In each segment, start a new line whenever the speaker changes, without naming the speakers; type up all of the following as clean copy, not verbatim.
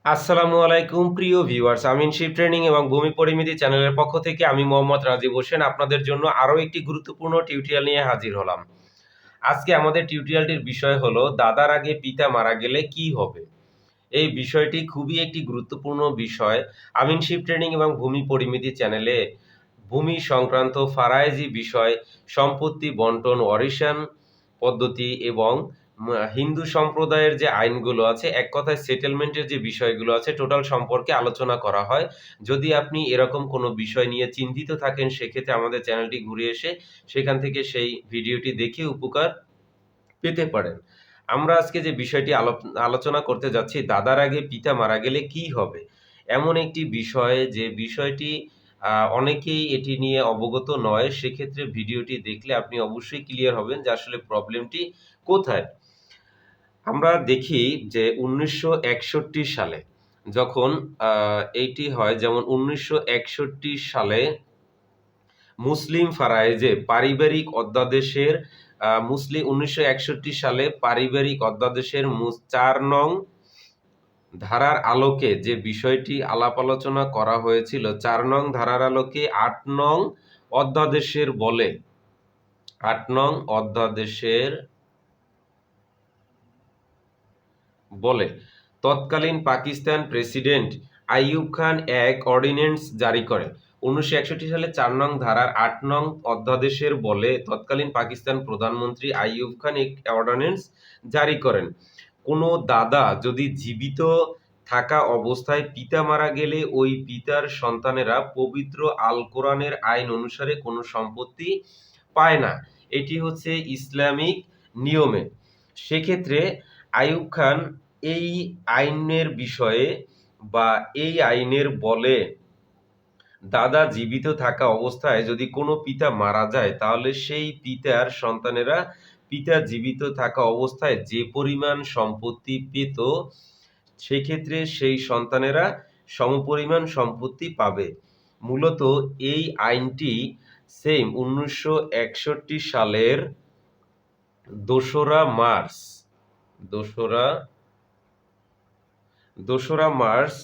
আসসালামু আলাইকুম প্রিয় ভিউয়ার্স, আমিনশিপ ট্রেনিং এবং ভূমি পরিমিতি চ্যানেলের পক্ষ থেকে আমি মোহাম্মদ রাজীব হোসেন আপনাদের জন্য আরও একটি গুরুত্বপূর্ণ টিউটোরিয়াল নিয়ে হাজির হলাম। আজকে আমাদের টিউটোরিয়ালটির বিষয় হলো দাদার আগে পিতা মারা গেলে কি হবে। এই বিষয়টি খুবই একটি গুরুত্বপূর্ণ বিষয়। আমিনশিপ ট্রেনিং এবং ভূমি পরিমিতি চ্যানেলে ভূমি সংক্রান্ত ফারায়েজি বিষয়, সম্পত্তি বন্টন, ওয়ারিশান পদ্ধতি এবং হিন্দু সম্প্রদায়ের যে আইনগুলো আছে, এক কথায় সেটেলমেন্টের যে বিষয়গুলো আছে টোটাল সম্পর্কে আলোচনা করা হয়। যদি আপনি এরকম কোনো বিষয় নিয়ে চিন্তিত থাকেন সেক্ষেত্রে আমাদের চ্যানেলটি ঘুরে এসে সেখান থেকে সেই ভিডিওটি দেখে উপকার পেতে পারেন। আমরা আজকে যে বিষয়টি আলোচনা করতে যাচ্ছি, দাদার আগে পিতা মারা গেলে কি হবে? এমন একটি বিষয় যে বিষয়টি অনেকেই এটি নিয়ে অবগত নয়। সেক্ষেত্রে ভিডিওটি দেখলে আপনি অবশ্যই ক্লিয়ার হবেন যে আসলে প্রবলেমটি কোথায়? আমরা দেখি যে ১৯৬১ সালে যখন এইটি হয়, যেমন ১৯৬১ সালে মুসলিম ফারায়েজে পারিবারিক অধ্যাদেশের ১৯৬১ সালে পারিবারিক অধ্যাদেশের ৪ নং ধারার আলোকে যে বিষয়টি আলাপ আলোচনা করা হয়েছিল, ৪ নং ধারার আলোকে ৮ নং অধ্যাদেশের বলে ৮ নং অধ্যাদেশের বলে তৎকালীন পাকিস্তান প্রেসিডেন্ট আইয়ুব খান এক অর্ডিন্যান্স জারি করে। ১৯৬১ সালে ৪ নং ধারার ৮ নং অধ্যাদেশের বলে তৎকালীন পাকিস্তান প্রধানমন্ত্রী আইয়ুব খান এক অর্ডিন্যান্স জারি করেন। কোনো দাদা যদি জীবিত থাকা অবস্থায় পিতা মারা গেলে ওই পিতার সন্তানেরা পবিত্র আল কোরআনের আইন অনুসারে কোনো সম্পত্তি পায় না। এটি হচ্ছে ইসলামিক নিয়মে। সেক্ষেত্রে আইয়ুব খান এই আইনের বিষয়ে বা এই আইনের বলে দাদা জীবিত থাকা অবস্থায় যদি কোনো পিতা মারা যায় তাহলে সেই পিতার সন্তানেরা পিতা জীবিত থাকা অবস্থায় যে পরিমাণ সম্পত্তি পেত সেক্ষেত্রে সেই সন্তানেরা সমপরিমাণ সম্পত্তি পাবে। মূলত এই আইনটি সেম ১৯৬১ সালের ২রা মার্চ ২রা মার্চ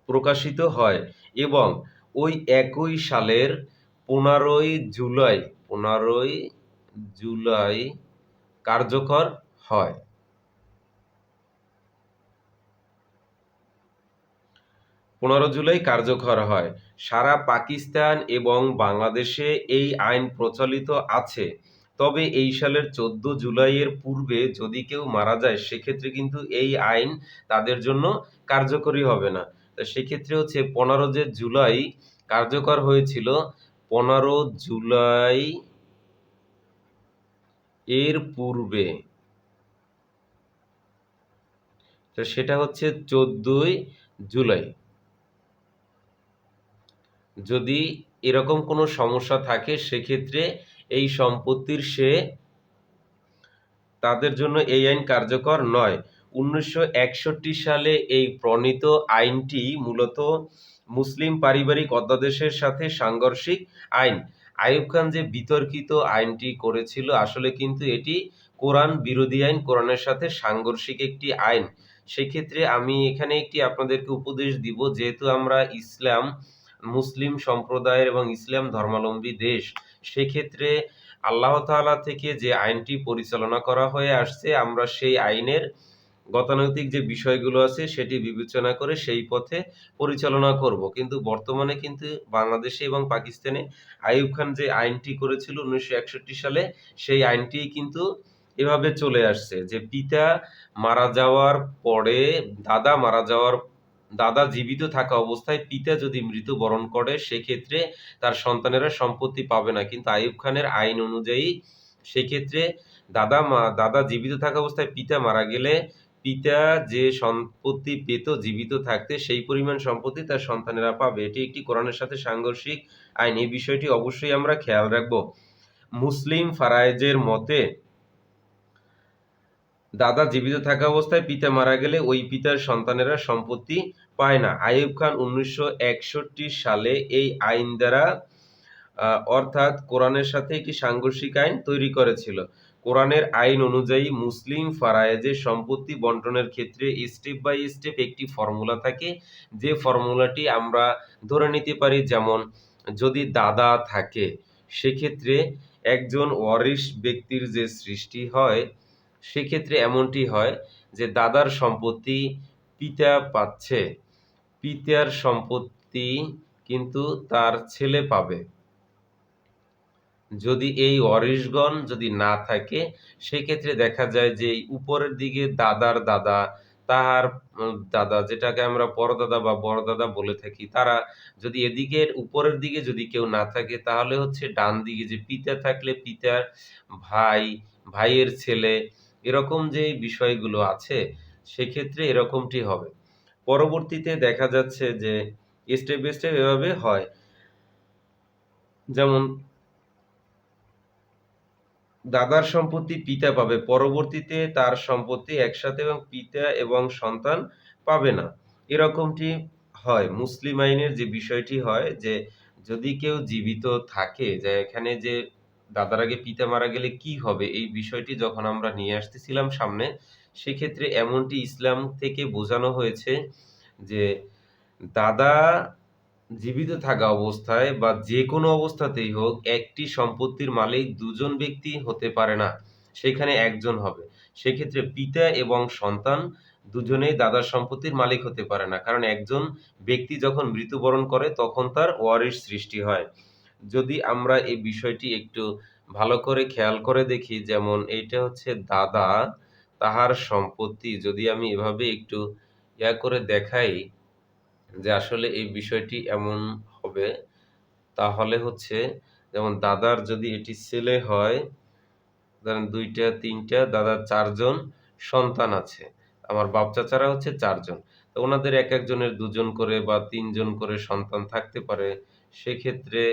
প্রকাশিত হয় এবং ওই একই সালের ১৫ই জুলাই কার্যকর হয়। ১৫ জুলাই কার্যকর হয়। সারা পাকিস্তান এবং বাংলাদেশে এই আইন প্রচলিত আছে। তবে এই সালের ১৪ জুলাইয়ের পূর্বে যদি কেউ মারা যায় সেক্ষেত্রে কিন্তু এই আইন তাদের জন্য কার্যকরী হবে না। তো সেক্ষেত্রে হচ্ছে ১৫ জুলাই কার্যকর হয়েছিল। ১৫ জুলাই এর পূর্বে তো সেটা হচ্ছে ১৪ই জুলাই। যদি এরকম কোনো সমস্যা থাকে সেক্ষেত্রে এই সম্পত্তির তাদের জন্য এই আইন কার্যকর নয়। ১৯৬১ সালে এই প্রণীত আইনটি মূলত মুসলিম পারিবারিক অধ্যাদেশের সাথে সাংঘর্ষিক আইন। আইয়ুব খান যে বিতর্কিত আইনটি করেছিল আসলে কিন্তু এটি কোরআন বিরোধী আইন, কোরআনের সাথে সাংঘর্ষিক একটি আইন। সেক্ষেত্রে আমি এখানে একটি আপনাদেরকে উপদেশ দিব, যেহেতু আমরা মুসলিম সম্প্রদায়ের এবং ইসলাম ধর্মাবলম্বী দেশ, সেক্ষেত্রে আল্লাহ তাআলা থেকে যে আইনটি পরিচালনা করা হয়ে আসছে আমরা সেই আইনের গতানৈতিক যে বিষয়গুলো আছে সেটি বিবেচনা করে সেই পথে পরিচালনা করব। কিন্তু বর্তমানে কিন্তু বাংলাদেশে এবং পাকিস্তানে আইয়ুব খান যে আইনটি করেছিল ১৯৬১ সালে সেই আইনটিই কিন্তু এভাবে চলে আসছে যে পিতা মারা যাওয়ার পরে দাদা জীবিত থাকা অবস্থায় পিতা যদি মৃত্যুবরণ করে সেক্ষেত্রে তার সন্তানেরা সম্পত্তি পাবে না। কিন্তু আইয়ুব খানের আইন অনুযায়ী সেক্ষেত্রে দাদা জীবিত থাকা অবস্থায় পিতা মারা গেলে পিতা যে সম্পত্তি পেত জীবিত থাকতে সেই পরিমাণ সম্পত্তি তার সন্তানেরা পাবে। এটি একটি কোরআনের সাথে সাংঘর্ষিক আইন। এই বিষয়টি অবশ্যই আমরা খেয়াল রাখব। মুসলিম ফারায়েজের মতে দাদা জীবিত থাকা অবস্থায় পিতা মারা গেলে ওই পিতার সন্তানেরা সম্পত্তি পায় না। আইয়ুব খান ১৯৬১ সালে এই আইন দ্বারা অর্থাৎ কোরআনের সাথে একটি সাংঘর্ষিক আইন তৈরি করেছিল। কোরআনের আইন অনুযায়ী মুসলিম ফারায়েজে সম্পত্তি বন্টনের ক্ষেত্রে স্টেপ বাই স্টেপ একটি ফর্মুলা থাকে, যে ফর্মুলাটি আমরা ধরে নিতে পারি। যেমন যদি দাদা থাকে, সেক্ষেত্রে একজন ওয়ারিশ ব্যক্তির যে সৃষ্টি হয়, সেক্ষেত্রে এমনটি হয় যে দাদার সম্পত্তি পিতা পাচ্ছে, পিতার সম্পত্তি কিন্তু তার ছেলে পাবে। যদি এই ওয়ারিশগণ যদি না থাকে, সেক্ষেত্রে দেখা যায় যে এই উপরের দিকে দাদার দাদা, তাহার দাদা, যেটাকে আমরা পরদাদা বা বড়দাদা বলে থাকি, তারা যদি এদিকের উপরের দিকে যদি কেউ না থাকে, তাহলে হচ্ছে ডান দিকে যে পিতা থাকলে পিতার ভাই, ভাইয়ের ছেলে, এরকম যে বিষয়গুলো আছে, সেক্ষেত্রে এরকমটি হবে। পরবর্তীতে দেখা যাচ্ছে যে স্টেপ বাই স্টেপ এভাবে হয়। যেমন দাদার সম্পত্তি পিতা পাবে, পরবর্তীতে তার সম্পত্তি একসাথে এবং পিতা এবং সন্তান পাবে না। এরকমটি হয়। মুসলিম আইনের যে বিষয়টি হয় যে যদি কেউ জীবিত থাকে, যে এখানে যে দাদার আগে পিতা মারা গেলে কি হবে, এই বিষয়টি যখন আমরা নিয়ে আসতেছিলাম সামনে, সেক্ষেত্রে এমনটি ইসলাম থেকে বোঝানো হয়েছে যে দাদা জীবিত থাকা অবস্থায় বা যেকোনো অবস্থাতেই হোক, একটি সম্পত্তির মালিক দুজন ব্যক্তি হতে পারে না, সেখানে একজন হবে। সেক্ষেত্রে পিতা এবং সন্তান দুজনেই দাদার সম্পত্তির মালিক হতে পারে না, কারণ একজন ব্যক্তি যখন মৃত্যুবরণ করে তখন তার ওয়ারিশ সৃষ্টি হয়। যদি আমরা এই বিষয়টি একটু ভালো করে খেয়াল করে দেখি, যেমন এইটা হচ্ছে দাদা, তাহার সম্পত্তি, যদি আমি এভাবে একটু করে দেখাই যে আসলে এই বিষয়টি এমন হবে, তাহলে হচ্ছে যেমন দাদার যদি এটি ছেলে হয়, ধরেন ২ টা ৩ টা, দাদার ৪ জন সন্তান আছে। আমার বাপ চাচারা হচ্ছে ৪ জন। তো উনাদের একেকজনের ২ জন করে বা ৩ জন করে সন্তান থাকতে পারে। সেক্ষেত্রে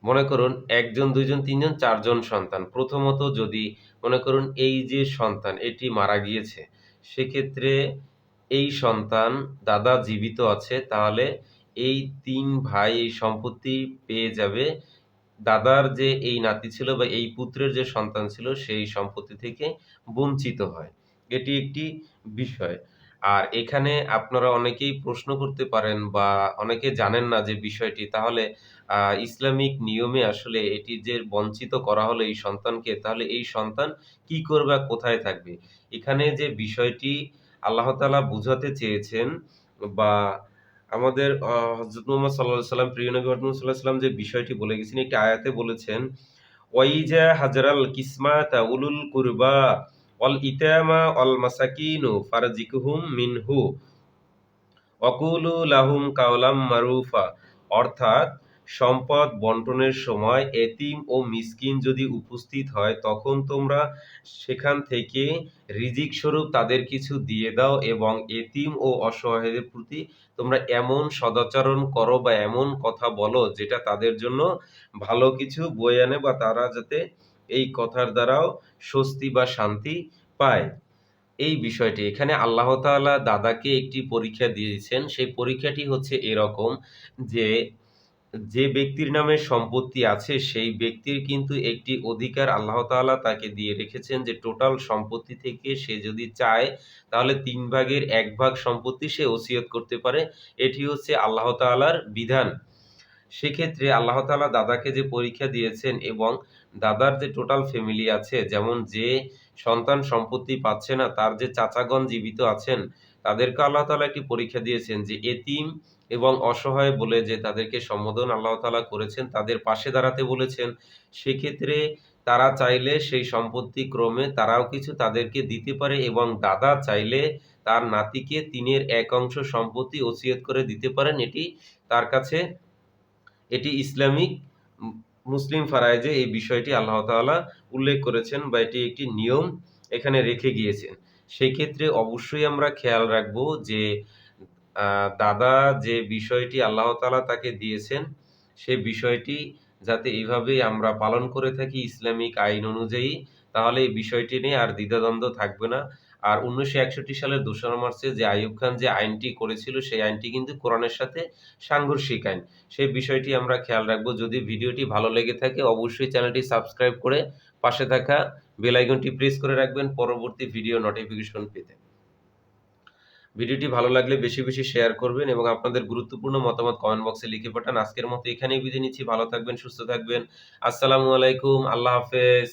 মনে করুন ১ জন, ২ জন, ৩ জন, ৪ জন সন্তান। প্রথমত যদি মনে করুন এই যে সন্তান এটি মারা গিয়েছে, সেক্ষেত্রে এই সন্তান দাদা জীবিত আছে, তাহলে এই ৩ ভাই এই সম্পত্তি পেয়ে যাবে। দাদার যে এই নাতি ছিল বা এই পুত্রের যে সন্তান ছিল, সেই সম্পত্তি থেকে বঞ্চিত হয়। এটি একটি বিষয়। আর এখানে আপনারা অনেকেই প্রশ্ন করতে পারেন বা অনেকে জানেন না যে বিষয়টি, তাহলে ইসলামিক নিয়মে আসলে এটি যে বঞ্চিত করা হলো এই সন্তানকে, তাহলে এই সন্তান কি করবে আর কোথায় থাকবে? এখানে যে বিষয়টি আল্লাহ তাআলা বুঝাতে চেয়েছেন, বা আমাদের হযরত মুহাম্মদ সাল্লাল্লাহু আলাইহি ওয়াসাল্লাম, প্রিয় নবী হযরত মুহাম্মদ সাল্লাল্লাহু আলাইহি ওয়াসাল্লাম যে বিষয়টি বলে গেছেন, একটি আয়াতে বলেছেন, ওয়াইজা হাজারাল কিসমাতা উলুল কুরবা ওয়াল ইতামা ওয়াল মাসাকিনু ফারজিকহুম মিনহু ওয়াকুলু লাহুম কাওলাম মারুফা। অর্থাৎ সম্পদ বন্টনের সময় এতিম ও মিসকিন যদি উপস্থিত হয়, তখন তোমরা সেখান থেকে রিজিক স্বরূপ তাদের কিছু দিয়ে দাও এবং এতিম ও অসহায়দের প্রতি তোমরা এমন সদাচরণ করো বা এমন কথা বলো যেটা তাদের জন্য ভালো কিছু বয়ে আনে, বা তারা যাতে এই কথার দ্বারাও স্বস্তি বা শান্তি পায়। এই বিষয়টি এখানে আল্লাহ তাআলা দাদাকে একটি পরীক্ষা দিয়েছেন। সেই পরীক্ষাটি হচ্ছে এরকম যে, যে ব্যক্তির নামে সম্পত্তি আছে সেই ব্যক্তির কিন্তু একটি অধিকার আল্লাহ তাআলা তাকে দিয়ে রেখেছেন, যে টোটাল সম্পত্তি থেকে সে যদি চায়, তাহলে ৩ ভাগের ১ ভাগ সম্পত্তি সে ওসিয়ত করতে পারে। এটি হচ্ছে আল্লাহ তাআলার বিধান। সেক্ষেত্রে আল্লাহ তাআলা দাদাকে যে পরীক্ষা দিয়েছেন, এবং দাদার যে টোটাল ফ্যামিলি আছে, যেমন যে সন্তান সম্পত্তি পাচ্ছে না, তার যে চাচাগণ জীবিত আছেন, তাদেরকে আল্লাহ তাআলা একটি পরীক্ষা দিয়েছেন যে এতিম এবং অসহায় বলে যে তাদেরকে সম্বোধন আল্লাহ তাআলা করেছেন, তাদের পাশে দাঁড়াতে বলেছেন। সেক্ষেত্রে তারা চাইলে সেই সম্পত্তি ক্রমে তারাও কিছু তাদেরকে দিতে পারে, এবং দাদা চাইলে তার নাতিকে ৩ এর ১ অংশ সম্পত্তি ওসিয়ত করে দিতে পারেন। তার কাছে এটি ইসলামিক উম মুসলিম ফারায়েজে এই বিষয়টি আল্লাহ তাআলা উল্লেখ করেছেন, বা এটি একটি নিয়ম এখানে রেখে গিয়েছেন। সেক্ষেত্রে অবশ্যই আমরা খেয়াল রাখবো যে আ দাদা যে বিষয়টি আল্লাহ তাআলা তাকে দিয়েছেন, সে বিষয়টি যাতে এভাবেই আমরা পালন করে থাকি ইসলামিক আইন অনুযায়ী, তাহলে এই বিষয়টি নিয়ে আর দ্বিধাদ্বন্দ্ব থাকবে না। আর 1961 সালের 2রা মার্চে যে আইয়ুব খান যে আইনটি করেছিল, সেই আইনটি কিন্তু কোরআনের সাথে সাংঘর্ষিক আইন। সেই বিষয়টি আমরা খেয়াল রাখবো। যদি ভিডিওটি ভালো লেগে থাকে অবশ্যই চ্যানেলটি সাবস্ক্রাইব করে পাশে থাকা বেল আইকনটি প্রেস করে রাখবেন পরবর্তী ভিডিও নোটিফিকেশন পেতে। ভিডিওটি ভালো লাগলে বেশি বেশি শেয়ার করবেন এবং আপনাদের গুরুত্বপূর্ণ মতামত কমেন্ট বক্সে লিখে পাঠান। আজকের মতো এখানেই বিদায় নিচ্ছি। ভালো থাকবেন, সুস্থ থাকবেন। আসসালামু আলাইকুম। আল্লাহ হাফেজ।